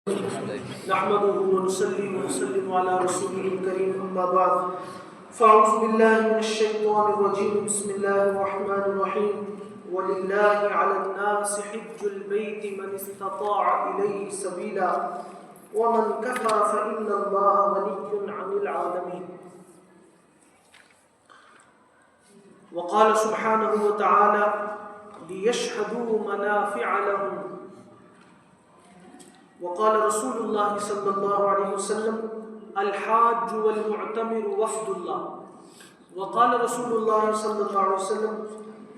نحمده ونصلي ونسلم على رسوله الكريم أما بعد فأعوذ بالله من الشيطان الرجيم بسم الله الرحمن الرحيم ولله على الناس حج البيت من استطاع إليه سبيلا ومن كفر فإن الله غني عن العالمين. وقال سبحانه وتعالى ليشهدوا منافع لهم. وقال رسول الله صلى الله عليه وسلم الحاج والمعتمر وفد الله. وقال رسول الله صلى الله عليه وسلم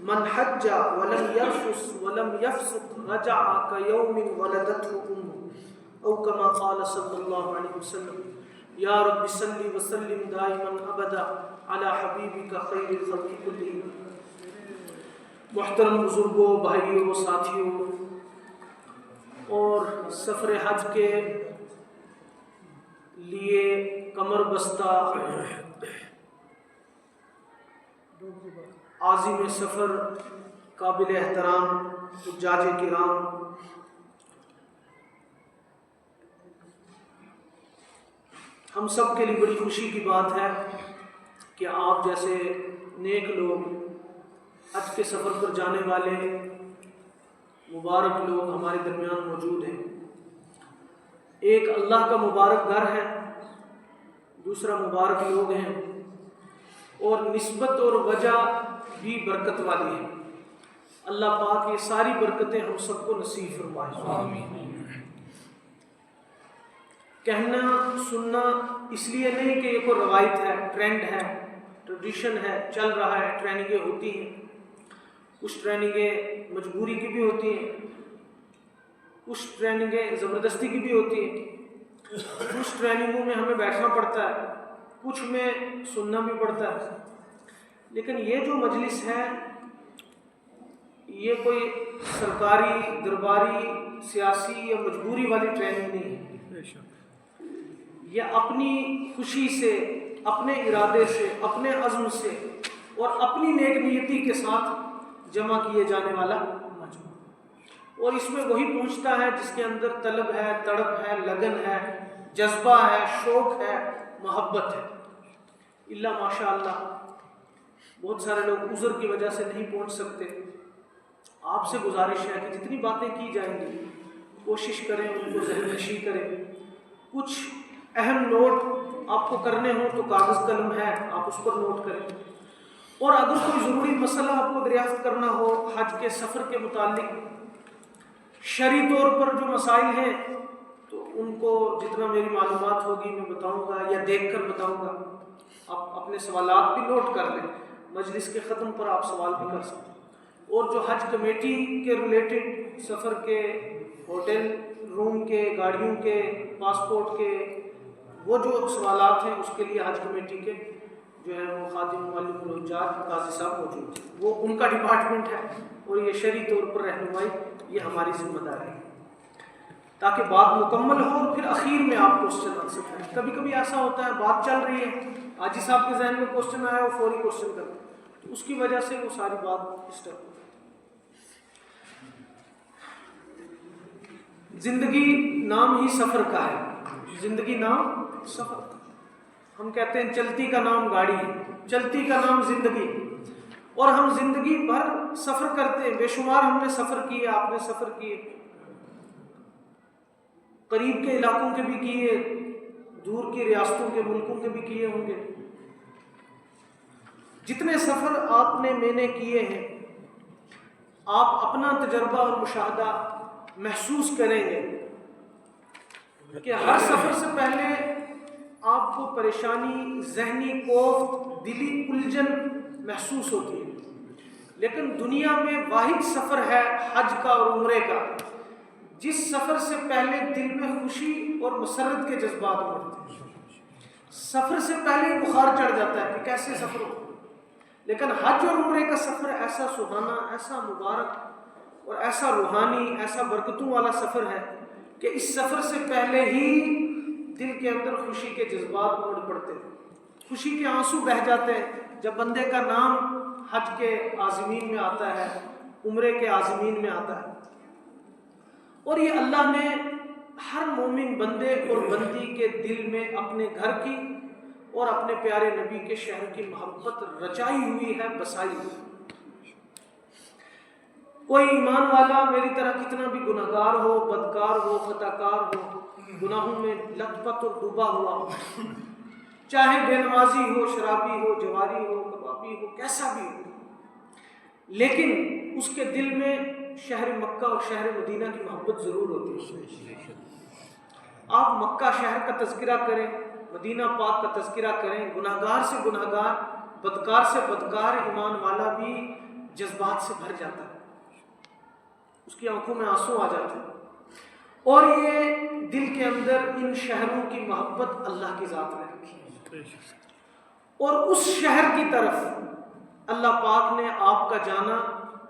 من حج ولم يرفث ولم يفسق رجع كيوم ولدته أمه أو كما قال صلى الله عليه وسلم. یا رب صل وسلم دائما ابدا على حبیبک خیر الخلق کلہم. محترم بزرگوں، بھائیوں، ساتھیوں اور سفر حج کے لیے کمر بستہ عازم سفر، قابل احترام حجاج کرام، ہم سب کے لیے بڑی خوشی کی بات ہے کہ آپ جیسے نیک لوگ، حج کے سفر پر جانے والے مبارک لوگ ہمارے درمیان موجود ہیں. ایک اللہ کا مبارک گھر ہے، دوسرا مبارک لوگ ہیں، اور نسبت اور وجہ بھی برکت والی ہے. اللہ پاک یہ ساری برکتیں ہم سب کو نصیب فرمائے. آمین. کہنا سننا اس لیے نہیں کہ یہ کوئی روایت ہے، ٹرینڈ ہے، ٹریڈیشن ہے، چل رہا ہے. ٹریننگیں ہوتی ہیں، کچھ ٹریننگیں مجبوری کی بھی ہوتی ہیں، کچھ ٹریننگیں زبردستی کی بھی ہوتی ہیں، کچھ ٹریننگوں میں ہمیں بیٹھنا پڑتا ہے، کچھ میں سننا بھی پڑتا ہے. لیکن یہ جو مجلس ہے یہ کوئی سرکاری درباری سیاسی یا مجبوری والی ٹریننگ نہیں ہے. یہ اپنی خوشی سے، اپنے ارادے سے، اپنے عزم سے اور اپنی نیک نیتی کے ساتھ جمع کیے جانے والا مجموعہ. اور اس میں وہی پہنچتا ہے جس کے اندر طلب ہے، تڑپ ہے، لگن ہے، جذبہ ہے، شوق ہے، محبت ہے. اللہ ماشاء اللہ بہت سارے لوگ عذر کی وجہ سے نہیں پہنچ سکتے. آپ سے گزارش ہے کہ جتنی باتیں کی جائیں گی کوشش کریں ان کو ذہن نشی کریں. کچھ اہم نوٹ آپ کو کرنے ہوں تو کاغذ قلم ہے، آپ اس پر نوٹ کریں. اور اگر کوئی ضروری مسئلہ آپ کو دریافت کرنا ہو حج کے سفر کے متعلق، شرعی طور پر جو مسائل ہیں تو ان کو جتنا میری معلومات ہوگی میں بتاؤں گا یا دیکھ کر بتاؤں گا. آپ اپنے سوالات بھی نوٹ کر لیں، مجلس کے ختم پر آپ سوال بھی کر سکتے ہیں. اور جو حج کمیٹی کے ریلیٹڈ سفر کے، ہوٹل روم کے، گاڑیوں کے، پاسپورٹ کے، وہ جو سوالات ہیں اس کے لیے حج کمیٹی کے جو ہے وہ خادم معلم الحجاج قاضی صاحب موجود ہیں. وہ ان کا ڈپارٹمنٹ ہے اور یہ شرعی طور پر رہنمائی یہ ہماری ذمہ داری ہے تاکہ بات مکمل ہو اور پھر اخیر میں آپ کوشچن آنسر کریں. کبھی کبھی ایسا ہوتا ہے بات چل رہی ہے، حاجی صاحب کے ذہن میں کوشچن آیا وہ فوری کوشچن کرتے ہیں، تو اس کی وجہ سے وہ ساری بات ڈسٹرب ہوتی ہے. زندگی نام ہی سفر کا ہے، زندگی نام سفر کا. ہم کہتے ہیں چلتی کا نام گاڑی ہے، چلتی کا نام زندگی، اور ہم زندگی بھر سفر کرتے ہیں. بے شمار ہم نے سفر کیے، آپ نے سفر کیے، قریب کے علاقوں کے بھی کیے، دور کی ریاستوں کے ملکوں کے بھی کیے ہوں گے. جتنے سفر آپ نے میں نے کیے ہیں آپ اپنا تجربہ اور مشاہدہ محسوس کریں گے کہ ہر سفر سے پہلے آپ کو پریشانی، ذہنی کوفت، دلی الجھن محسوس ہوتی ہے. لیکن دنیا میں واحد سفر ہے حج کا اور عمرے کا جس سفر سے پہلے دل میں خوشی اور مسرت کے جذبات بڑھتے ہیں. سفر سے پہلے بخار چڑھ جاتا ہے کہ کیسے سفر ہو. لیکن حج اور عمرے کا سفر ایسا سہانا، ایسا مبارک اور ایسا روحانی، ایسا برکتوں والا سفر ہے کہ اس سفر سے پہلے ہی دل کے اندر خوشی کے جذبات بڑھ پڑتے ہیں، خوشی کے آنسو بہہ جاتے ہیں جب بندے کا نام حج کے عازمین میں آتا ہے، عمرے کے عازمین میں آتا ہے. اور یہ اللہ نے ہر مومن بندے اور بندی کے دل میں اپنے گھر کی اور اپنے پیارے نبی کے شہر کی محبت رچائی ہوئی ہے، بسائی ہوئی ہے۔ کوئی ایمان والا میری طرح کتنا بھی گناہگار ہو، بدکار ہو، خطا کار ہو، گناہوں میں لت پت اور ڈوبا ہوا ہو، چاہے بے نمازی ہو، شرابی ہو، جواری ہو، کبابی ہو، کیسا بھی ہو، لیکن اس کے دل میں شہر مکہ اور شہر مدینہ کی محبت ضرور ہوتی ہے۔ آپ مکہ شہر کا تذکرہ کریں، مدینہ پاک کا تذکرہ کریں، گناہگار سے گناہگار، بدکار سے بدکار ایمان والا بھی جذبات سے بھر جاتا ہے، اس کی آنکھوں میں آنسو آ جاتے ہیں، اور یہ دل کے اندر ان شہروں کی محبت اللہ کی ذات میں رکھی ہے، اور اس شہر کی طرف اللہ پاک نے آپ کا جانا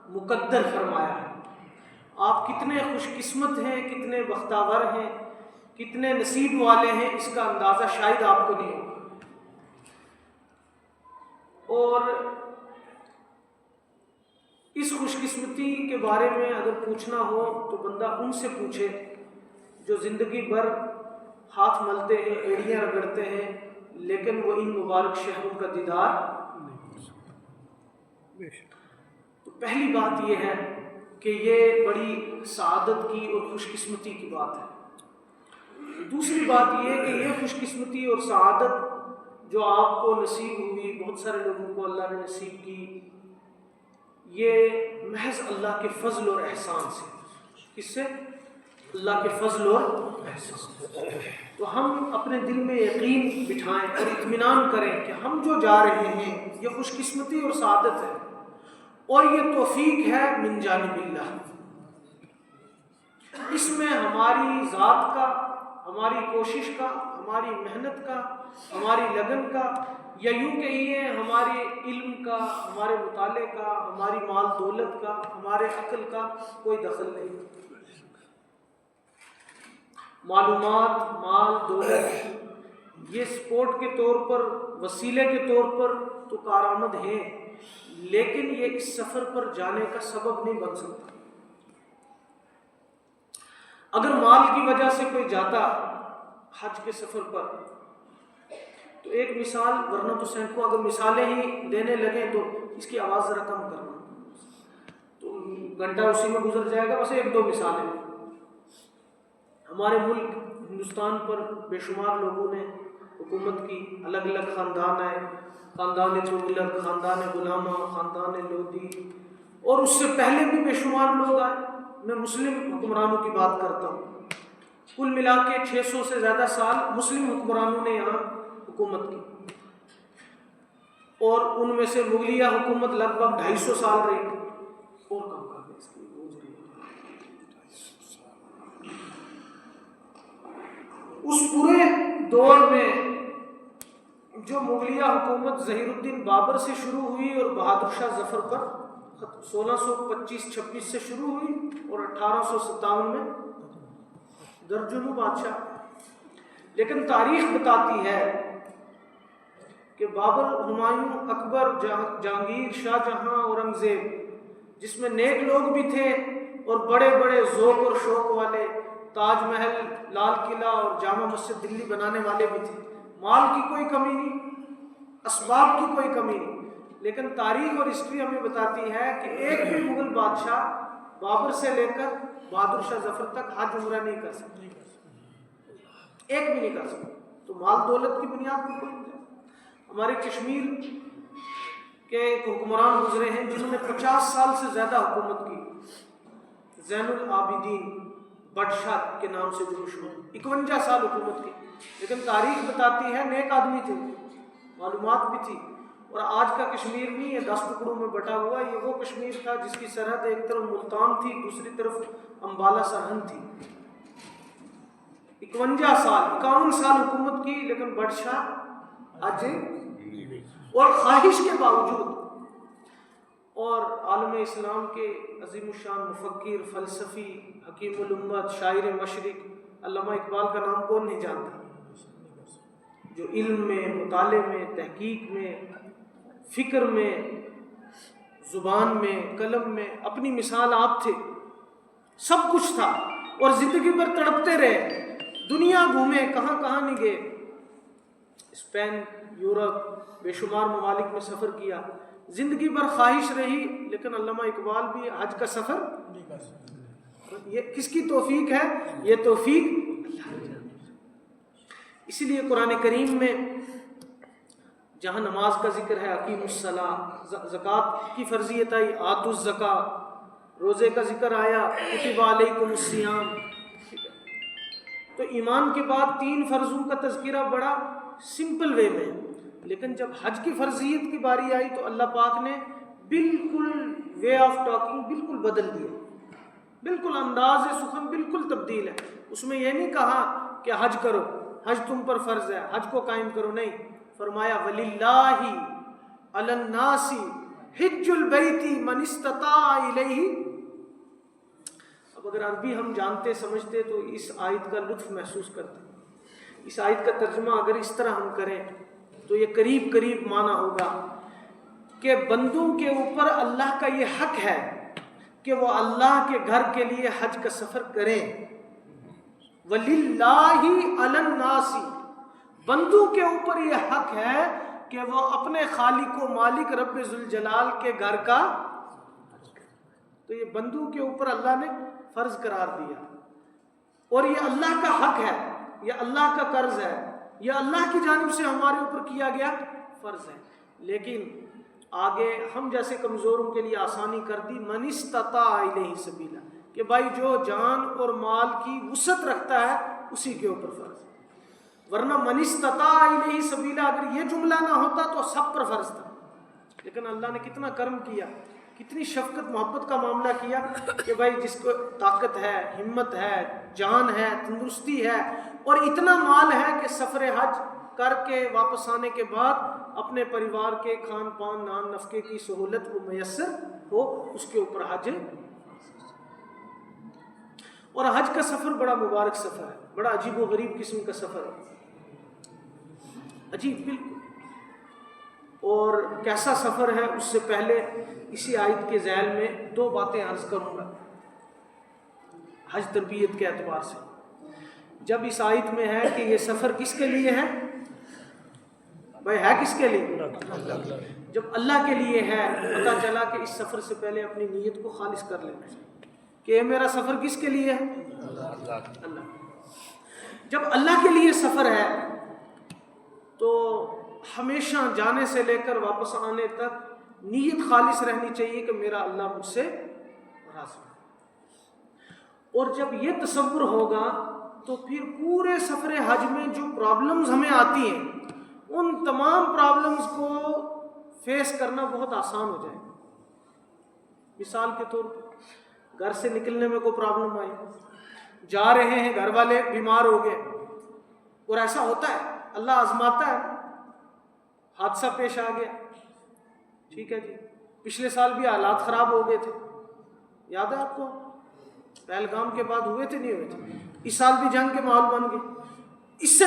مقدر فرمایا ہے۔ آپ کتنے خوش قسمت ہیں، کتنے بختاور ہیں، کتنے نصیب والے ہیں، اس کا اندازہ شاید آپ کو نہیں ہوگا۔ اور اس خوش قسمتی کے بارے میں اگر پوچھنا ہو تو بندہ ان سے پوچھے جو زندگی بھر ہاتھ ملتے ہیں، ایڑیاں رگڑتے ہیں، لیکن وہ ان مبارک شہروں کا دیدار نہیں کر سکتے۔ تو پہلی بات یہ ہے کہ یہ بڑی سعادت کی اور خوش قسمتی کی بات ہے۔ دوسری بات یہ کہ یہ خوش قسمتی اور سعادت جو آپ کو نصیب ہوئی، بہت سارے لوگوں کو اللہ نے نصیب کی، یہ محض اللہ کے فضل اور احسان سے۔ کس سے؟ اللہ کے فضل اور احسان۔ تو ہم اپنے دل میں یقین بٹھائیں اور اطمینان کریں کہ ہم جو جا رہے ہیں یہ خوش قسمتی اور سعادت ہے، اور یہ توفیق ہے من جانب اللہ۔ اس میں ہماری ذات کا، ہماری کوشش کا، ہماری محنت کا، ہماری لگن کا، یا یوں کہیے ہمارے علم کا، ہمارے مطالعے کا، ہماری مال دولت کا، ہمارے عقل کا کوئی دخل نہیں۔ معلومات، مال، دولت یہ سپورٹ کے طور پر، وسیلے کے طور پر تو کارآمد ہیں، لیکن یہ اس سفر پر جانے کا سبب نہیں بن سکتا۔ اگر مال کی وجہ سے کوئی جاتا حج کے سفر پر تو ایک مثال، ورنہ تو سینکڑوں اگر مثالیں ہی دینے لگیں تو اس کی آواز ذرا کم کرنا، تو گھنٹہ اسی میں گزر جائے گا۔ بس ایک دو مثالیں۔ ہمارے ملک ہندوستان پر بے شمار لوگوں نے حکومت کی، الگ الگ خاندان آئے، خاندان تغلق، خاندان غلامہ، خاندان لودھی، اور اس سے پہلے بھی بے شمار لوگ آئے۔ میں مسلم حکمرانوں کی بات کرتا ہوں، کل ملا کے 600 سے زیادہ سال مسلم حکمرانوں نے یہاں حکومت کی، اور ان میں سے مغلیہ حکومت لگ بھگ 250 سال رہی، اور کم کر دیں اس کی بوجھ رہی ہے۔ اس پورے دور میں جو مغلیہ حکومت ظہیر الدین بابر سے شروع ہوئی اور بہادر شاہ ظفر پر 1625-26 سے شروع ہوئی اور 1857 میں درجنوں بادشاہ، لیکن تاریخ بتاتی ہے کہ بابر، ہمایوں، اکبر، جہانگیر، شاہ جہاں، اورنگزیب، جس میں نیک لوگ بھی تھے اور بڑے بڑے ذوق اور شوق والے، تاج محل، لال قلعہ اور جامع مسجد دلی بنانے والے بھی تھے، مال کی کوئی کمی نہیں، اسباب کی کوئی کمی نہیں، لیکن تاریخ اور ہسٹری ہمیں بتاتی ہے کہ ایک بھی مغل بادشاہ بابر سے لے کر بہادر شاہ ظفر تک حج عمرہ نہیں کر سکتے، ایک بھی نہیں کر سکتے۔ تو مال دولت کی بنیاد پر کوئی نہیں۔ ہمارے کشمیر کے ایک حکمران گزرے ہیں جنہوں نے 50 سال سے زیادہ حکومت کی، زین العابدین بادشاہ کے نام سے جو مشہور، 51 سال حکومت کی، لیکن تاریخ بتاتی ہے نیک آدمی تھے، معلومات بھی تھی، اور آج کا کشمیر نہیں، یہ 10 ٹکڑوں میں بٹا ہوا، یہ وہ کشمیر تھا جس کی سرحد ایک طرف ملتان تھی، دوسری طرف امبالہ سرحد تھی۔ 51 سال حکومت کی، لیکن بادشاہ آج اور خواہش کے باوجود، اور عالم اسلام کے عظیم الشان مفکر، فلسفی، حکیم الامت، شاعر مشرق علامہ اقبال کا نام کون نہیں جانتا، جو علم میں، مطالعے میں، تحقیق میں، فکر میں، زبان میں، قلم میں اپنی مثال آپ تھے، سب کچھ تھا، اور زندگی بھر تڑپتے رہے دنیا گھومے, کہاں کہاں نہیں گئے, اسپین, یورپ, بے شمار ممالک میں سفر کیا, زندگی بھر خواہش رہی, لیکن علامہ اقبال بھی حج کا سفر, یہ کس کی توفیق ہے؟ یہ توفیق اللہ کی جانب سے. اسی لیے قرآن کریم میں جہاں نماز کا ذکر ہے, اقیم الصلاۃ, زکوٰۃ کی فرضیت آئی, آتوا الزکاۃ, روزے کا ذکر آیا, کتب علیکم الصیام. تو ایمان کے بعد 3 فرضوں کا تذکرہ بڑا سمپل وے میں, لیکن جب حج کی فرضیت کی باری آئی تو اللہ پاک نے بالکل وے آف ٹاکنگ بالکل بدل دیا, بالکل انداز سخن بالکل تبدیل ہے. اس میں یہ نہیں کہا کہ حج کرو, حج تم پر فرض ہے, حج کو قائم کرو, نہیں, فرمایا وَلِلَّهِ عَلَى النَّاسِ حِجُّ الْبَيْتِ مَنِ اسْتَطَاعَ إِلَيْهِ. اب اگر عربی ہم جانتے سمجھتے تو اس آیت کا لطف محسوس کرتے. اس آیت کا ترجمہ اگر اس طرح ہم کریں تو یہ قریب قریب معنی ہوگا کہ بندوں کے اوپر اللہ کا یہ حق ہے کہ وہ اللہ کے گھر کے لیے حج کا سفر کریں. وَلِلَّهِ عَلَى النَّاسِ, بندوں کے اوپر یہ حق ہے کہ وہ اپنے خالق و مالک رب ذوالجلال کے گھر کا حج کریں. تو یہ بندوں کے اوپر اللہ نے فرض قرار دیا, اور یہ اللہ کا حق ہے, یہ اللہ کا قرض ہے, یہ اللہ کی جانب سے ہمارے اوپر کیا گیا فرض ہے. لیکن آگے ہم جیسے کمزوروں کے لیے آسانی کر دی, من استطاع الیہ سبیلا, کہ بھائی جو جان اور مال کی وسعت رکھتا ہے اسی کے اوپر فرض ہے. ورنہ من استطاع الیہ سبیلا اگر یہ جملہ نہ ہوتا تو سب پر فرض تھا. لیکن اللہ نے کتنا کرم کیا, کتنی شفقت محبت کا معاملہ کیا کہ بھائی جس کو طاقت ہے, ہمت ہے, جان ہے, تندرستی ہے, اور اتنا مال ہے کہ سفر حج کر کے واپس آنے کے بعد اپنے پریوار کے کھان پان نان نفقے کی سہولت کو میسر ہو, اس کے اوپر حج. اور حج کا سفر بڑا مبارک سفر ہے, بڑا عجیب و غریب قسم کا سفر ہے, عجیب بالکل. اور کیسا سفر ہے, اس سے پہلے اسی آیت کے ذیل میں 2 باتیں عرض کروں گا حج تربیت کے اعتبار سے. جب اس آیت میں ہے کہ یہ سفر کس کے لیے ہے, بھائی ہے کس کے لیے؟ جب اللہ کے لیے ہے, پتہ چلا کہ اس سفر سے پہلے اپنی نیت کو خالص کر لینا چاہیے کہ یہ میرا سفر کس کے لیے ہے, اللہ. جب اللہ کے لیے سفر ہے تو ہمیشہ جانے سے لے کر واپس آنے تک نیت خالص رہنی چاہیے کہ میرا اللہ مجھ سے راضی ہے. اور جب یہ تصور ہوگا تو پھر پورے سفر حج میں جو پرابلمز ہمیں آتی ہیں ان تمام پرابلمز کو فیس کرنا بہت آسان ہو جائے. مثال کے طور پر گھر سے نکلنے میں کوئی پرابلم آئی, جا رہے ہیں گھر والے بیمار ہو گئے, اور ایسا ہوتا ہے, اللہ آزماتا ہے, حادثہ پیش آ گیا, ٹھیک ہے جی, پچھلے سال بھی حالات خراب ہو گئے تھے, یاد ہے آپ کو, پہلگام کے بعد ہوئے تھے نہیں ہوئے تھے, اس سال بھی جنگ کے ماحول بن گئے, اس سے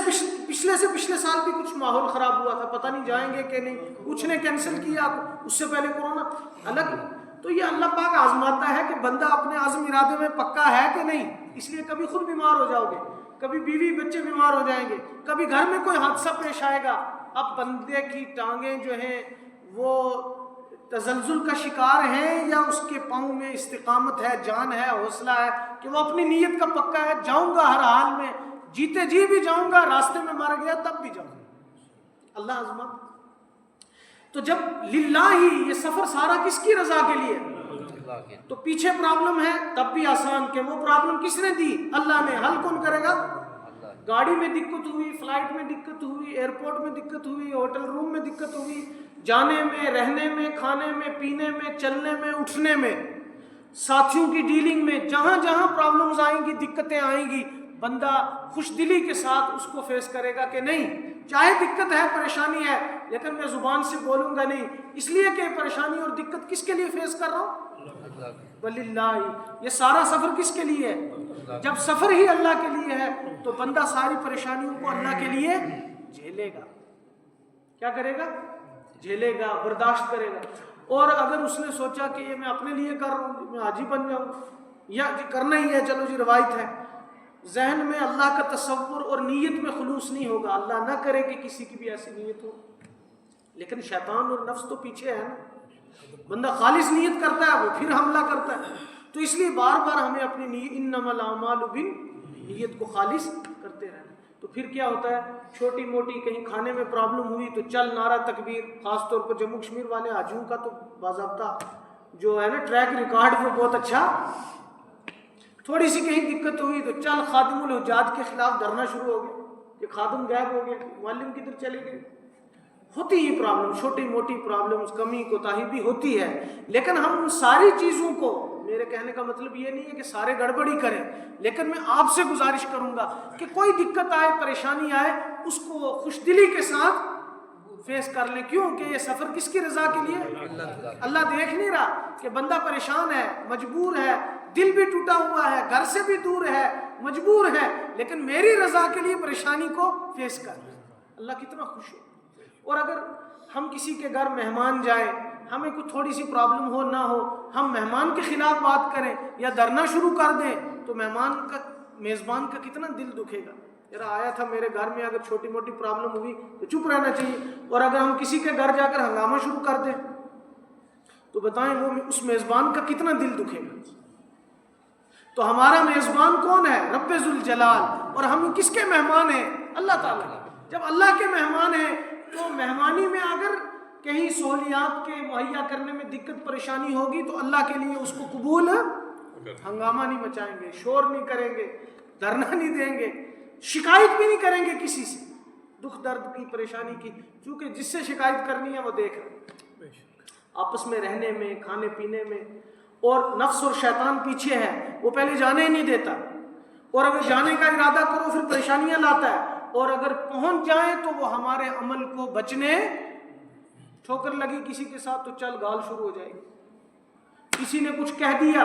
پچھلے سال بھی کچھ ماحول خراب ہوا تھا, پتہ نہیں جائیں گے کہ نہیں, کچھ نے کینسل کیا, اس سے پہلے کورونا الگ. تو یہ اللہ پاک آزماتا ہے کہ بندہ اپنے عزم ارادے میں پکا ہے کہ نہیں. اس لیے کبھی خود بیمار ہو جاؤ گے, کبھی بیوی بچے بیمار ہو جائیں گے, کبھی گھر میں کوئی حادثہ پیش آئے گا. اب بندے کی ٹانگیں جو ہیں وہ تزلزل کا شکار ہیں یا اس کے پاؤں میں استقامت ہے, جان ہے, حوصلہ ہے کہ وہ اپنی نیت کا پکا ہے, جاؤں گا ہر حال میں, جیتے جی بھی جاؤں گا, راستے میں مر گیا تب بھی جاؤں گا. اللہ آزما. تو جب للہ یہ سفر سارا کس کی رضا کے لیے, تو پیچھے پرابلم ہے تب بھی آسان کہ وہ پرابلم کس نے دی, اللہ نے. حل کون کرے گا؟ گاڑی میں دقت ہوئی, فلائٹ میں دقت ہوئی, ایئرپورٹ میں دقت ہوئی, ہوٹل روم میں دقت ہوئی, جانے میں, رہنے میں, کھانے میں, پینے میں, چلنے میں, اٹھنے میں, ساتھیوں کی ڈیلنگ میں, جہاں جہاں پرابلمز آئیں گی, دقتیں آئیں گی, بندہ خوش دلی کے ساتھ اس کو فیس کرے گا کہ نہیں, چاہے دقت ہے, پریشانی ہے, لیکن میں زبان سے بولوں گا نہیں, اس لیے کہ پریشانی اور دقت کس کے لیے فیس کر رہا ہوں, وللہ. یہ سارا سفر کس کے لیے ہے؟ جب سفر ہی اللہ کے لیے ہے تو بندہ ساری پریشانیوں کو اللہ کے لیے جھیلے گا. کیا کرے گا؟ جھیلے گا, برداشت کرے گا. اور اگر اس نے سوچا کہ یہ میں اپنے لیے کر رہا ہوں, میں حاجی بن جاؤں, یا کرنا ہی ہے, چلو جی روایت ہے, ذہن میں اللہ کا تصور اور نیت میں خلوص نہیں ہوگا. اللہ نہ کرے کہ کسی کی بھی ایسی نیت ہو, لیکن شیطان اور نفس تو پیچھے ہے نا. بندہ خالص نیت کرتا ہے, وہ پھر حملہ کرتا ہے. تو اس لیے بار بار ہمیں اپنی نیت, انما الاعمال بالنیت کو خالص کرتے رہنا. تو پھر کیا ہوتا ہے, چھوٹی موٹی کہیں کھانے میں پرابلم ہوئی تو چل نعرہ تکبیر. خاص طور پر جموں کشمیر والے حاجیوں کا تو باضابطہ جو ہے نا ٹریک ریکارڈ وہ بہت اچھا. تھوڑی سی کہیں دقت ہوئی تو چل خادم الحجاج کے خلاف دھرنا شروع ہو گیا کہ خادم غائب ہو گیا, معلم کدھر چلے گئے. ہوتی ہی پرابلم, چھوٹی موٹی پرابلم, کمی کوتاہی بھی ہوتی ہے. لیکن ہم ان ساری چیزوں کو, میرے کہنے کا مطلب یہ نہیں ہے کہ سارے گڑبڑی کریں, لیکن میں آپ سے گزارش کروں گا کہ کوئی دقت آئے, پریشانی آئے, اس کو خوش دلی کے ساتھ فیس کر لیں. کیوں کہ یہ سفر کس کی رضا کے لیے؟ اللہ دیکھ نہیں رہا کہ بندہ پریشان ہے, مجبور ہے, دل بھی ٹوٹا ہوا ہے, گھر سے بھی دور ہے, مجبور ہے, لیکن میری رضا کے لیے پریشانی کو فیس کر لیں. اللہ کتنا خوش ہو. اور اگر ہم کسی کے گھر مہمان جائیں, ہمیں کچھ تھوڑی سی پرابلم ہو نہ ہو, ہم مہمان کے خلاف بات کریں یا ڈرنا شروع کر دیں تو مہمان کا, میزبان کا کتنا دل دکھے گا. ذرا آیا تھا میرے گھر میں, اگر چھوٹی موٹی پرابلم ہوئی تو چپ رہنا چاہیے. اور اگر ہم کسی کے گھر جا کر ہنگامہ شروع کر دیں تو بتائیں وہ اس میزبان کا کتنا دل دکھے گا. تو ہمارا میزبان کون ہے؟ رب ذوالجلال. اور ہم کس کے مہمان ہیں؟ اللہ تعالیٰ. جب اللہ کے مہمان ہیں تو مہمانی میں اگر کہیں سہولیات کے مہیا کرنے میں دقت پریشانی ہوگی تو اللہ کے لیے اس کو قبول, ہنگامہ نہیں مچائیں گے, شور نہیں کریں گے, دھرنا نہیں دیں گے, شکایت بھی نہیں کریں گے کسی سے دکھ درد کی, پریشانی کی, کیونکہ جس سے شکایت کرنی ہے وہ دیکھ رہے. آپس میں رہنے میں, کھانے پینے میں, اور نفس اور شیطان پیچھے ہے, وہ پہلے جانے ہی نہیں دیتا, اور اگر جانے کا ارادہ کرو پھر پریشانیاں لاتا ہے, اور اگر پہنچ جائیں تو وہ ہمارے عمل کو بچنے, ٹھوکر لگی کسی کے ساتھ تو چل گال شروع ہو جائے گی, کسی نے کچھ کہہ دیا.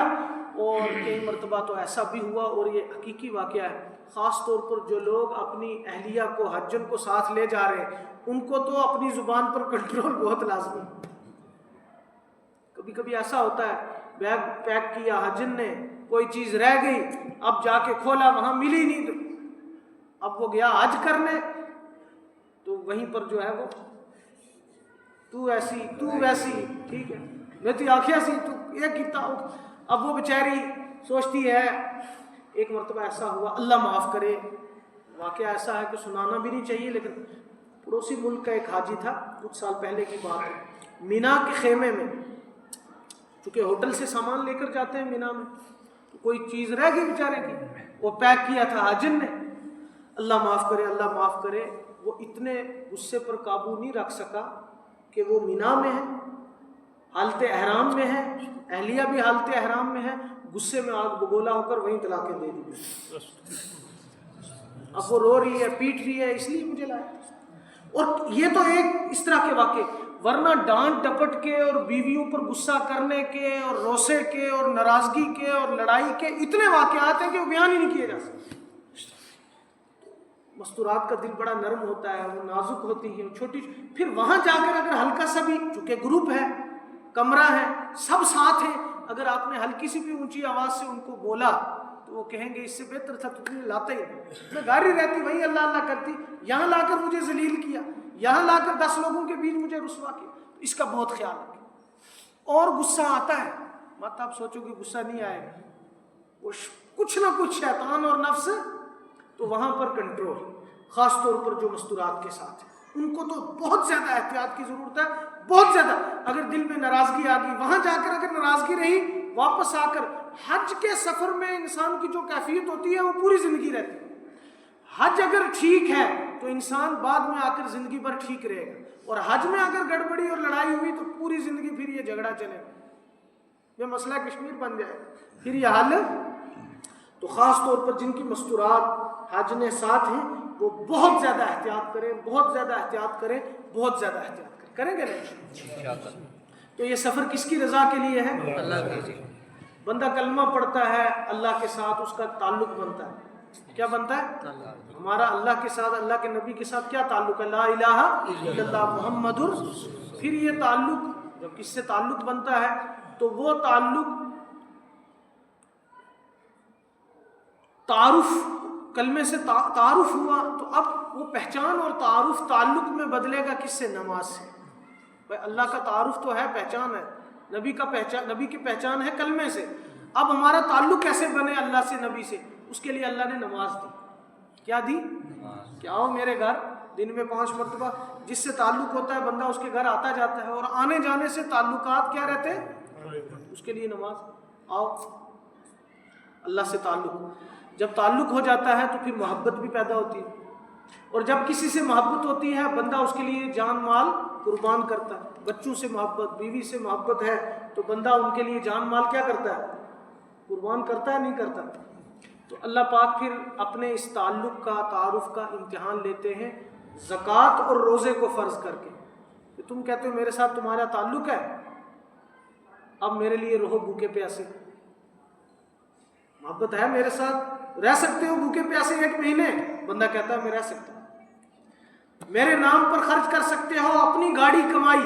اور کئی مرتبہ تو ایسا بھی ہوا, اور یہ حقیقی واقعہ ہے, خاص طور پر جو لوگ اپنی اہلیہ کو, حجن کو ساتھ لے جا رہے ہیں, ان کو تو اپنی زبان پر کنٹرول بہت لازمی. کبھی کبھی ایسا ہوتا ہے, بیگ پیک کیا حجن نے, کوئی چیز رہ گئی, اب جا کے کھولا وہاں ملی نہیں, تو اب وہ گیا حج کرنے, تو وہیں پر جو ہے وہ تو ایسی تو ویسی, ٹھیک ہے میں تو آخیا سی تو یہ کیتا ہوں. اب وہ بیچاری سوچتی ہے. ایک مرتبہ ایسا ہوا, اللہ معاف کرے, واقعہ ایسا ہے کہ سنانا بھی نہیں چاہیے, لیکن پڑوسی ملک کا ایک حاجی تھا, کچھ سال پہلے کی بات ہے, مینا کے خیمے میں, چونکہ ہوٹل سے سامان لے کر جاتے ہیں مینا میں, تو کوئی چیز رہ گئی بیچارے کی, وہ پیک کیا تھا حاجن نے, اللہ معاف کرے, اللہ معاف کرے. وہ اتنے غصے پر قابو نہیں رکھ سکا کہ وہ مینا میں ہے, حالت احرام میں ہے, اہلیہ بھی حالت احرام میں ہے, غصے میں آگ بگولا ہو کر وہیں طلاقیں دے دی. اب وہ رو رہی ہے, پیٹ رہی ہے, اس لیے مجھے لایا. اور یہ تو ایک اس طرح کے واقعے, ورنہ ڈانٹ ڈپٹ کے اور بیویوں پر غصہ کرنے کے اور روسے کے اور ناراضگی کے اور لڑائی کے اتنے واقعات ہیں کہ وہ بیان ہی نہیں کیے جا سکتے. مستورات کا دل بڑا نرم ہوتا ہے, وہ نازک ہوتی ہے, چھوٹی. پھر وہاں جا کر اگر ہلکا سا بھی, چونکہ گروپ ہے, کمرہ ہے, سب ساتھ ہیں, اگر آپ نے ہلکی سی بھی اونچی آواز سے ان کو بولا تو وہ کہیں گے اس سے بہتر تھا تو تم نے لاتا ہی نہیں, میں گھر ہی رہتی, وہی اللہ اللہ کرتی, یہاں لا کر مجھے ذلیل کیا, یہاں لا کر 10 لوگوں کے بیچ مجھے رسوا کیا. اس کا بہت خیال رکھیں. اور غصہ آتا ہے, مت آپ سوچو کہ غصہ نہیں آئے گا, وہ کچھ نہ کچھ شیطان اور نفس, تو وہاں پر کنٹرول, خاص طور پر جو مستورات کے ساتھ ہیں, ان کو تو بہت زیادہ احتیاط کی ضرورت ہے, بہت زیادہ. اگر دل میں ناراضگی آ گئی, وہاں جا کر اگر ناراضگی رہی, واپس آ کر حج کے سفر میں انسان کی جو کیفیت ہوتی ہے وہ پوری زندگی رہتی ہے. حج اگر ٹھیک ہے تو انسان بعد میں آ کر زندگی بھر ٹھیک رہے گا, اور حج میں اگر گڑبڑی اور لڑائی ہوئی تو پوری زندگی پھر یہ جھگڑا چلے گا, یہ مسئلہ کشمیر بن جائے پھر یہ حل. تو خاص طور پر جن کی مستورات حج نے ساتھ ہیں وہ بہت زیادہ احتیاط کریں, بہت زیادہ احتیاط کریں, بہت زیادہ احتیاط کریں. کریں گے نا؟ تو یہ سفر کس کی رضا کے لیے ہے؟ اللہ کی. بندہ کلمہ پڑھتا ہے, اللہ کے ساتھ اس کا تعلق بنتا ہے. کیا بنتا ہے؟ ہمارا اللہ کے ساتھ, اللہ کے نبی کے ساتھ کیا تعلق ہے؟ لا الہ الا اللہ محمد. پھر یہ تعلق جب کس سے تعلق بنتا ہے تو وہ تعلق تعارف کلمے سے تعارف ہوا، تو اب وہ پہچان اور تعارف تعلق میں بدلے گا کس سے؟ نماز سے. بھائی اللہ کا تعارف تو ہے، پہچان ہے، نبی کی پہچان ہے کلمے سے. اب ہمارا تعلق کیسے بنے اللہ سے، نبی سے؟ اس کے لیے اللہ نے نماز دی. کیا دی؟ کہ آؤ میرے گھر دن میں 5 مرتبہ. جس سے تعلق ہوتا ہے بندہ اس کے گھر آتا جاتا ہے، اور آنے جانے سے تعلقات کیا رہتے ہیں؟ اس کے لیے نماز. آؤ اللہ سے تعلق. جب تعلق ہو جاتا ہے تو پھر محبت بھی پیدا ہوتی ہے، اور جب کسی سے محبت ہوتی ہے بندہ اس کے لیے جان مال قربان کرتا ہے. بچوں سے محبت، بیوی سے محبت ہے تو بندہ ان کے لیے جان مال کیا کرتا ہے؟ قربان کرتا ہے، نہیں کرتا؟ تو اللہ پاک پھر اپنے اس تعلق کا، تعارف کا امتحان لیتے ہیں زکوٰۃ اور روزے کو فرض کر کے. کہ تم کہتے ہو میرے ساتھ تمہارا تعلق ہے، اب میرے لیے رہو بھوکے پیاسے. محبت ہے میرے ساتھ، رہ سکتے ہو بھوکے پیاسے 1 مہینے؟ بندہ کہتا ہے میں رہ سکتا ہوں. میرے نام پر خرچ کر سکتے ہو، اپنی گاڑی کمائی،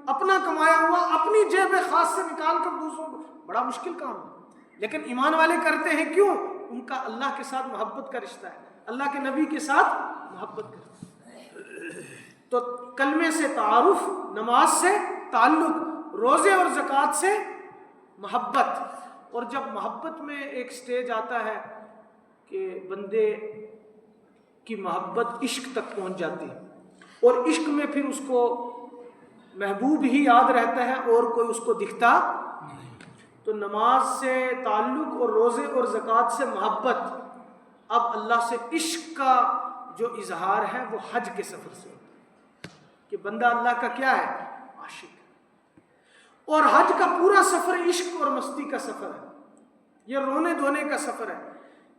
اپنا کمایا ہوا اپنی جیب خاص سے نکال کر دوسروں کو، بڑا مشکل کام ہے، لیکن ایمان والے کرتے ہیں. کیوں؟ ان کا اللہ کے ساتھ محبت کا رشتہ ہے، اللہ کے نبی کے ساتھ محبت کا رشتہ ہے. تو کلمے سے تعارف، نماز سے تعلق، روزے اور زکوٰۃ سے محبت. اور جب محبت میں ایک سٹیج آتا ہے کہ بندے کی محبت عشق تک پہنچ جاتی ہے، اور عشق میں پھر اس کو محبوب ہی یاد رہتا ہے اور کوئی اس کو دکھتا نہیں. تو نماز سے تعلق اور روزے اور زکوٰۃ سے محبت. اب اللہ سے عشق کا جو اظہار ہے وہ حج کے سفر سے ہوتا ہے کہ بندہ اللہ کا کیا ہے؟ عاشق. اور حج کا پورا سفر عشق اور مستی کا سفر ہے، یہ رونے دھونے کا سفر ہے،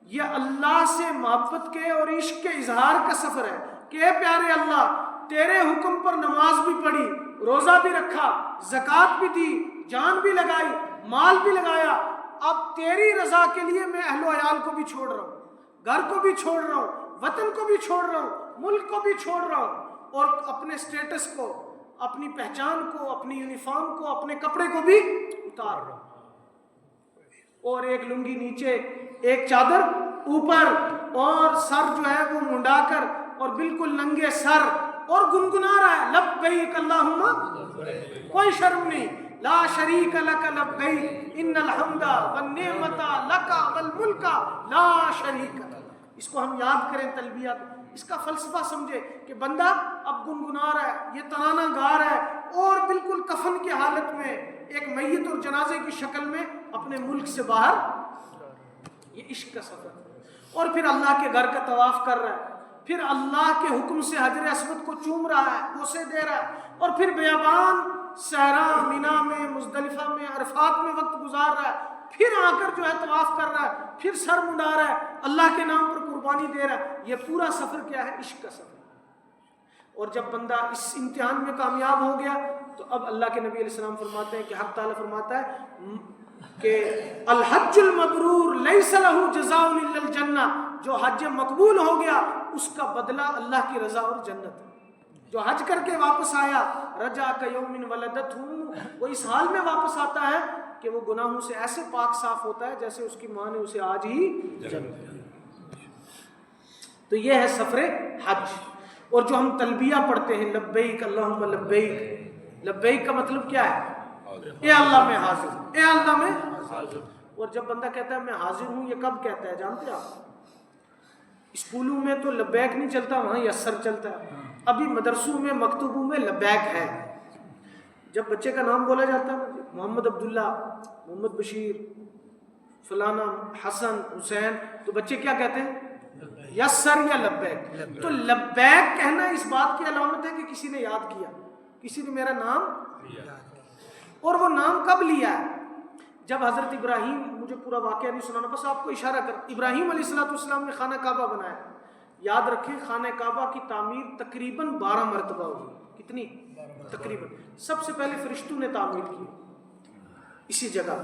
یہ اللہ سے محبت کے اور عشق کے اظہار کا سفر ہے کہ اے پیارے اللہ، تیرے حکم پر نماز بھی پڑھی، روزہ بھی رکھا، زکوٰۃ بھی دی، جان بھی لگائی، مال بھی لگایا، اب تیری رضا کے لیے میں اہل و عیال کو بھی چھوڑ رہا ہوں، گھر کو بھی چھوڑ رہا ہوں، وطن کو بھی چھوڑ رہا ہوں، ملک کو بھی چھوڑ رہا ہوں، اور اپنے سٹیٹس کو، اپنی پہچان کو، اپنی یونیفارم کو، اپنے کپڑے کو بھی اتار رہا ہوں، اور ایک لنگی نیچے، ایک چادر اوپر، اور سر جو ہے وہ منڈا کر اور بالکل ننگے سر، اور گنگنا رہا ہے لبیک اللہم، کوئی شرم نہیں، لا شریک لک لبیک ان الحمد والنعمت لک والملک لا شریک لک. اس کو ہم یاد کریں تلبیہ، اس کا فلسفہ سمجھے کہ بندہ اب گنگنا رہا ہے، یہ ترانہ گا رہا ہے، اور بالکل کفن کی حالت میں ایک میت اور جنازے کی شکل میں اپنے ملک سے باہر. یہ عشق کا سفر ہے. اور پھر اللہ کے گھر کا طواف کر رہا ہے، پھر اللہ کے حکم سے حجر اسود کو چوم رہا ہے، بوسے دے رہا ہے، اور پھر بیابان صحرا، مینا میں، مزدلفہ میں، عرفات میں وقت گزار رہا ہے، پھر آ کر جو ہے طواف کر رہا ہے، پھر سر منڈا رہا ہے، اللہ کے نام پر قربانی دے رہا ہے. یہ پورا سفر کیا ہے؟ عشق کا سفر. اور جب بندہ اس امتحان میں کامیاب ہو گیا تو اب اللہ کے نبی علیہ السلام فرماتے ہیں کہ حق تعالیٰ فرماتا ہے کہ الحج المبرور لیس لہ جزاء الا الجنہ، جو حج مقبول ہو گیا اس کا بدلہ اللہ کی رضا اور جنت ہے. جو حج کر کے واپس آیا رجع کیوم ولدتہ، وہ اس حال میں واپس آتا ہے کہ وہ گناہوں سے ایسے پاک صاف ہوتا ہے جیسے اس کی ماں نے اسے آج ہی جنم دیا. تو یہ ہے سفر حج. اور جو ہم تلبیہ پڑھتے ہیں لبیک اللہم لبیک، لبیک کا مطلب کیا ہے؟ اے اللہ میں حاضر ہوں، اے اللہ میں حاضر. اور جب بندہ کہتا ہے میں حاضر ہوں، یہ کب کہتا ہے جانتے ہیں آپ؟ اسکولوں میں تو لبیک نہیں چلتا، وہاں یسر چلتا ہے. ابھی مدرسوں میں، مکتبوں میں لبیک ہے. جب بچے کا نام بولا جاتا ہے محمد عبداللہ، محمد بشیر، فلانا حسن، حسین، تو بچے کیا کہتے ہیں؟ یسر یا لبیک. تو لبیک کہنا اس بات کی علامت ہے کہ کسی نے یاد کیا، کسی نے میرا نام لیا. اور وہ نام کب لیا ہے؟ جب حضرت ابراہیم، مجھے پورا واقعہ نہیں سنانا، بس آپ کو اشارہ کر، ابراہیم علیہ السلام نے خانہ کعبہ بنایا. یاد رکھیں خانہ کعبہ کی تعمیر تقریباً 12 مرتبہ ہوئی. کتنی؟ تقریباً. سب سے پہلے فرشتوں نے تعمیر کی اسی جگہ.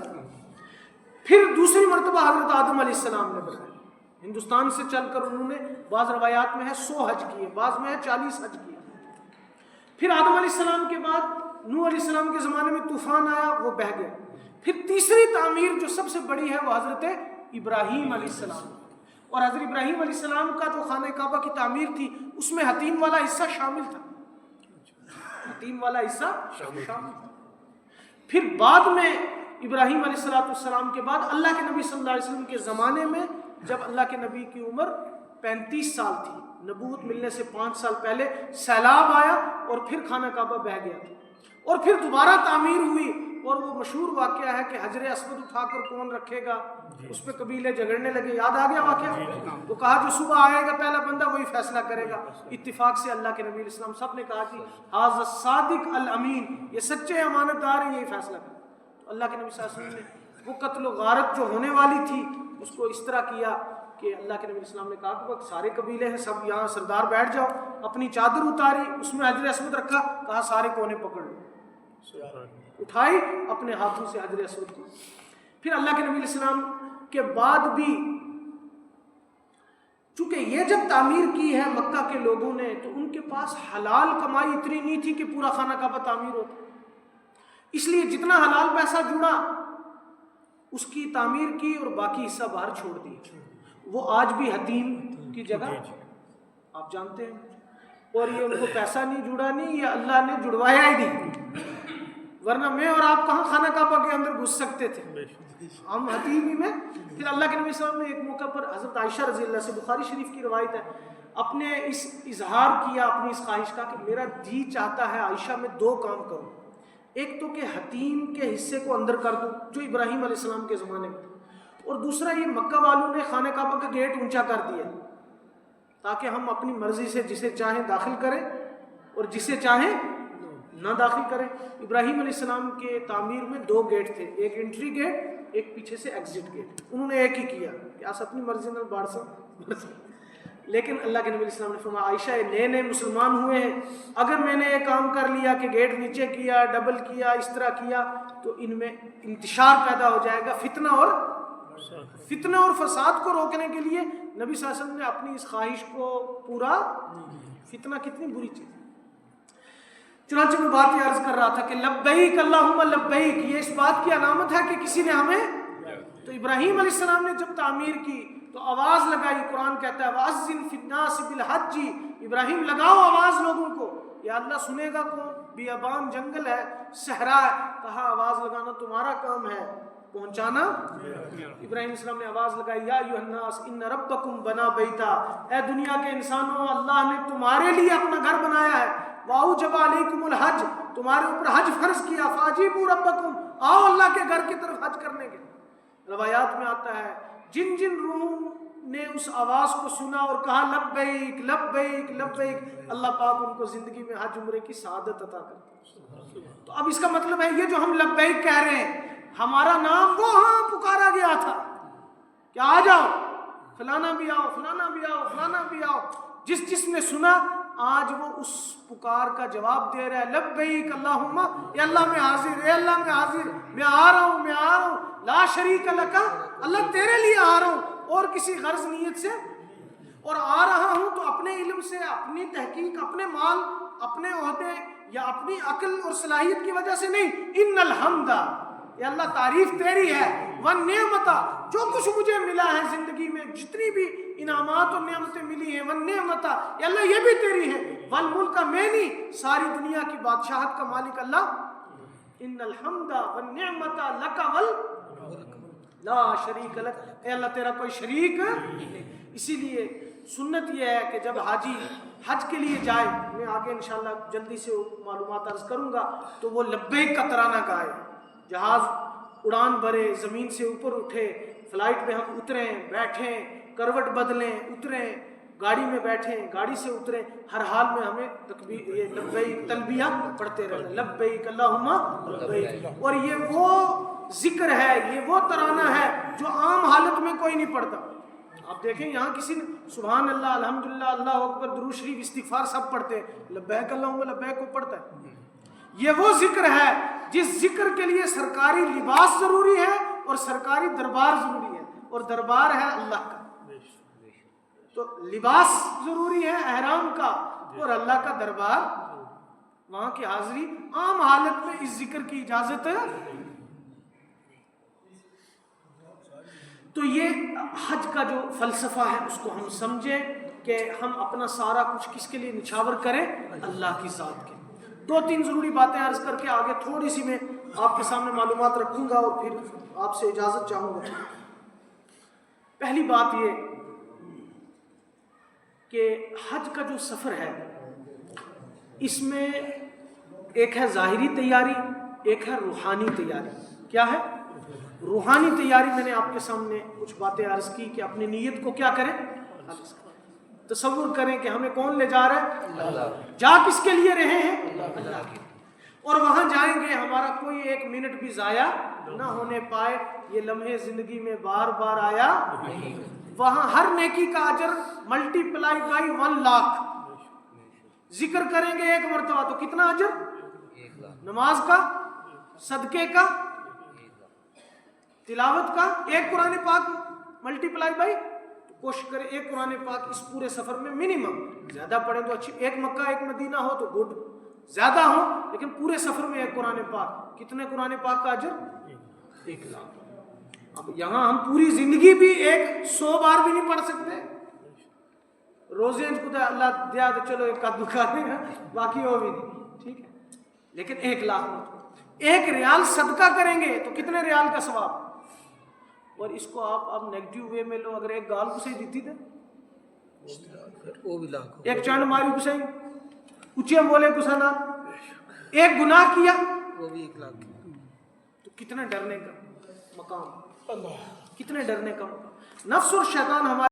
پھر دوسری مرتبہ حضرت آدم علیہ السلام نے بنایا. ہندوستان سے چل کر انہوں نے، بعض روایات میں ہے 100 حج کیے، بعض میں ہے 40 حج کیے. پھر آدم علیہ السلام کے بعد نوح علیہ السلام کے زمانے میں طوفان آیا، وہ بہہ گیا. پھر تیسری تعمیر جو سب سے بڑی ہے وہ حضرت ابراہیم علیہ السلام. اور حضرت ابراہیم علیہ السلام کا جو خانہ کعبہ کی تعمیر تھی اس میں حتیم والا حصہ شامل تھا، حتیم والا حصہ شامل تھا۔ پھر بعد میں ابراہیم علیہ السلام کے بعد اللہ کے نبی صلی اللہ علیہ وسلم کے زمانے میں جب اللہ کے نبی کی عمر 35 سال تھی، نبوت ملنے سے 5 سال پہلے سیلاب آیا اور پھر خانہ کعبہ بہہ گیا تھا، اور پھر دوبارہ تعمیر ہوئی، اور وہ مشہور واقعہ ہے کہ حجر اسود اٹھا کر کون رکھے گا، اس پہ قبیلے جھگڑنے لگے، یاد آ گیا واقعہ؟ وہ کہا جو صبح آئے گا پہلا بندہ وہی فیصلہ کرے گا۔ اتفاق سے اللہ کے نبی علیہ السلام سب نے کہا کہ ھذا الصادق الامین، یہ سچے امانت دار ہیں، یہی فیصلہ کرے۔ تو اللہ کے نبی صلی اللہ علیہ وسلم نے وہ قتل و غارت جو ہونے والی تھی اس کو اس طرح کیا کہ اللہ کے نبی السلام نے کہا کہ سارے قبیلے ہیں، سب یہاں سردار بیٹھ جاؤ، اپنی چادر اتاری، اس میں حجر اسود رکھا، کہا سارے کونے پکڑ لو، اٹھائی اپنے ہاتھوں سے حجر اسود کو۔ پھر اللہ کے نبی علیہ السلام کے بعد بھی چونکہ یہ جب تعمیر کی ہے مکہ کے لوگوں نے تو ان کے پاس حلال کمائی اتنی نہیں تھی کہ پورا خانہ کعبہ تعمیر ہوتا، اس لیے جتنا حلال پیسہ جڑا اس کی تعمیر کی اور باقی حصہ باہر چھوڑ دی۔ وہ آج بھی حتیم کی جگہ آپ جانتے ہیں، اور یہ ان کو پیسہ نہیں جڑا نہیں، یہ اللہ نے جڑوایا ہی نہیں، ورنہ میں اور آپ کہاں خانہ کعبہ کے اندر گھس سکتے تھے، ہم حتیم ہی میں۔ پھر اللہ کے نبی صلی اللہ علیہ وسلم نے ایک موقع پر حضرت عائشہ رضی اللہ سے، بخاری شریف کی روایت ہے، اپنے اس اظہار کیا اپنی اس خواہش کا کہ میرا جی چاہتا ہے عائشہ میں 2 کام کروں، ایک تو کہ حتیم کے حصے کو اندر کر دوں جو ابراہیم علیہ السلام کے زمانے میں، اور دوسرا یہ مکہ والوں نے خانہ کعبہ کا گیٹ اونچا کر دیا تاکہ ہم اپنی مرضی سے جسے چاہیں داخل کریں اور جسے چاہیں نہ داخل کریں۔ ابراہیم علیہ السلام کے تعمیر میں 2 گیٹ تھے، ایک انٹری گیٹ، ایک پیچھے سے ایگزٹ گیٹ، انہوں نے ایک ہی کیا کہ آپ اپنی مرضی نال باڑ سو۔ لیکن اللہ کے نبی علیہ السلام نے فرمایا عائشہ یہ نئے نئے مسلمان ہوئے ہیں، اگر میں نے یہ کام کر لیا کہ گیٹ نیچے کیا، ڈبل کیا، اس طرح کیا تو ان میں انتشار پیدا ہو جائے گا، فتنہ اور فساد کو روکنے کے لیے نبی صلی اللہ علیہ وسلم نے اپنی اس خواہش کو پورا، فتنہ کتنی بری چیز ہے۔ چنانچہ میں بات یہ عرض کر رہا تھا کہ لبیک اللہم لبیک، یہ اس بات کی علامت ہے کہ کسی نے ہمیں، تو ابراہیم علیہ السلام نے جب تعمیر کی تو آواز لگائی، قرآن کہتا ہے وَأَذِّن فِي النَّاسِ بِالْحَجِّ، ابراہیم لگاؤ آواز لوگوں کو، یا اللہ سنے گا کون، بیابان جنگل ہے، صحرا ہے، کہا آواز لگانا تمہارا کام ہے، پہنچانا ابراہیم علیہ السلام نے آواز لگائی یا ایھا الناس ان ربکم بنا بیتا، اے دنیا کے انسانوں اللہ نے تمہارے لیے اپنا گھر بنایا ہے، واوجب علیکم الحج، تمہارے اوپر حج فرض کیا، فاجیبوا ربکم، آؤ اللہ کے گھر کی طرف حج کرنے کے۔ روایات میں آتا ہے جن جن روحوں نے اس آواز کو سنا اور کہا لبیک لبیک لبیک، اللہ پاک ان کو زندگی میں حج عمرے کی سعادت عطا کرتا۔ تو اب اس کا مطلب ہے یہ جو ہم لبیک کہہ رہے ہیں ہمارا نام وہاں پکارا گیا تھا کہ آ جاؤ، فلانا بھی آؤ، فلانا بھی آؤ، فلانا بھی آؤ، جس نے سنا آج وہ اس پکار کا جواب دے رہا ہے لبیک اللہم، اے اللہ میں حاضر، اے اللہ میں حاضر، میں آ رہا ہوں، میں آ رہا ہوں، لا شریک لکا، اللہ تیرے لیے آ رہا ہوں، اور کسی غرض نیت سے، اور آ رہا ہوں تو اپنے علم سے، اپنی تحقیق، اپنے مال، اپنے عہدے یا اپنی عقل اور صلاحیت کی وجہ سے نہیں، ان الحمد، اے اللہ تعریف تیری ہے، والنعمت، جو کچھ مجھے ملا ہے زندگی میں، جتنی بھی انعامات اور نعمتیں ملی ہیں، والنعمت، اے اللہ یہ بھی تیری ہے، والملک، میں نہیں، ساری دنیا کی بادشاہت کا مالک اللہ، ان الحمد والنعمت لک لا شریک لک، اے اللہ تیرا کوئی شریک نہیں۔ اسی لیے سنت یہ ہے کہ جب حاجی حج کے لیے جائے، میں آگے انشاءاللہ جلدی سے معلومات عرض کروں گا، تو وہ لبیک کا ترانہ گائے، جہاز اڑان بھرے، زمین سے اوپر اٹھے، فلائٹ میں ہم اتریں، بیٹھیں، کروٹ بدلیں، اتریں، گاڑی میں بیٹھیں، گاڑی سے اتریں، ہر حال میں ہمیں تکبیر، یہ لبیک تلبیہ پڑھتے رہنا، لبیک اللہم لبیک۔ اور یہ وہ ذکر ہے، یہ وہ ترانہ ہے جو عام حالت میں کوئی نہیں پڑھتا۔ آپ دیکھیں یہاں کسی نے سبحان اللہ، الحمدللہ، اللہ اکبر، درود شریف، استغفار سب پڑھتے ہیں، لبیک اللہم لبیک کو پڑھتا ہے۔ یہ وہ ذکر ہے جس ذکر کے لیے سرکاری لباس ضروری ہے اور سرکاری دربار ضروری ہے، اور دربار ہے اللہ کا، تو لباس ضروری ہے احرام کا، اور اللہ کا دربار، وہاں کی حاضری، عام حالت میں اس ذکر کی اجازت۔ تو یہ حج کا جو فلسفہ ہے اس کو ہم سمجھیں کہ ہم اپنا سارا کچھ کس کے لیے نچھاور کریں؟ اللہ کی ذات کے. 2-3 ضروری باتیں عرض کر کے آگے تھوڑی سی میں آپ کے سامنے معلومات رکھوں گا اور پھر آپ سے اجازت چاہوں گا. پہلی بات یہ کہ حج کا جو سفر ہے اس میں ایک ہے ظاہری تیاری، ایک ہے روحانی تیاری. کیا ہے؟ روحانی تیاری. میں نے آپ کے سامنے کچھ باتیں عرض کی کہ اپنی نیت کو کیا کریں؟ تصور کریں کہ ہمیں کون لے جا رہا ہے؟ اللہ. جا کس کے لیے رہے ہیں؟ اللہ کے. اور وہاں جائیں گے ہمارا کوئی 1 منٹ بھی ضائع نہ ہونے پائے. یہ لمحے زندگی میں بار بار آیا نہیں. وہاں ہر نیکی کا اجر ملٹی پلائی بائی 1 لاکھ. ذکر کریں گے 1 مرتبہ تو کتنا اجر؟ 1 لاکھ. نماز کا، صدقے کا، تلاوت کا. 1 قرآن پاک ملٹی پلائی بائی، کوشش کریں 1 قرآن پاک اس پورے سفر میں منیمم. زیادہ پڑھیں تو اچھی، 1 مکہ 1 مدینہ ہو تو گڈ، زیادہ ہو لیکن پورے سفر میں 1 قرآن پاک. کتنے قرآن پاک کا اجر؟ 1 لاکھ. اب یہاں ہم پوری زندگی بھی 100 بار بھی نہیں پڑھ سکتے. روزے خدا اللہ دیا تو چلو 1 آدھ دکھا دیں گا، باقی وہ بھی نہیں. ٹھیک ہے، لیکن 1 لاکھ 1 ریال صدقہ کریں گے تو کتنے ریال کا ثواب. اور اس کو آپ نیگیٹو وے میں لو، اگر 1 گال کو صحیح دیتی تھے وہ بھی لاکھ. 1 چانڈ ماری کو صحیح، اچھے بولے کو سنا، 1 گناہ کیا وہ بھی 1 لاکھ. تو کتنے ڈرنے کا مقام، کتنے ڈرنے کا مقام. نفس اور شیطان ہمارے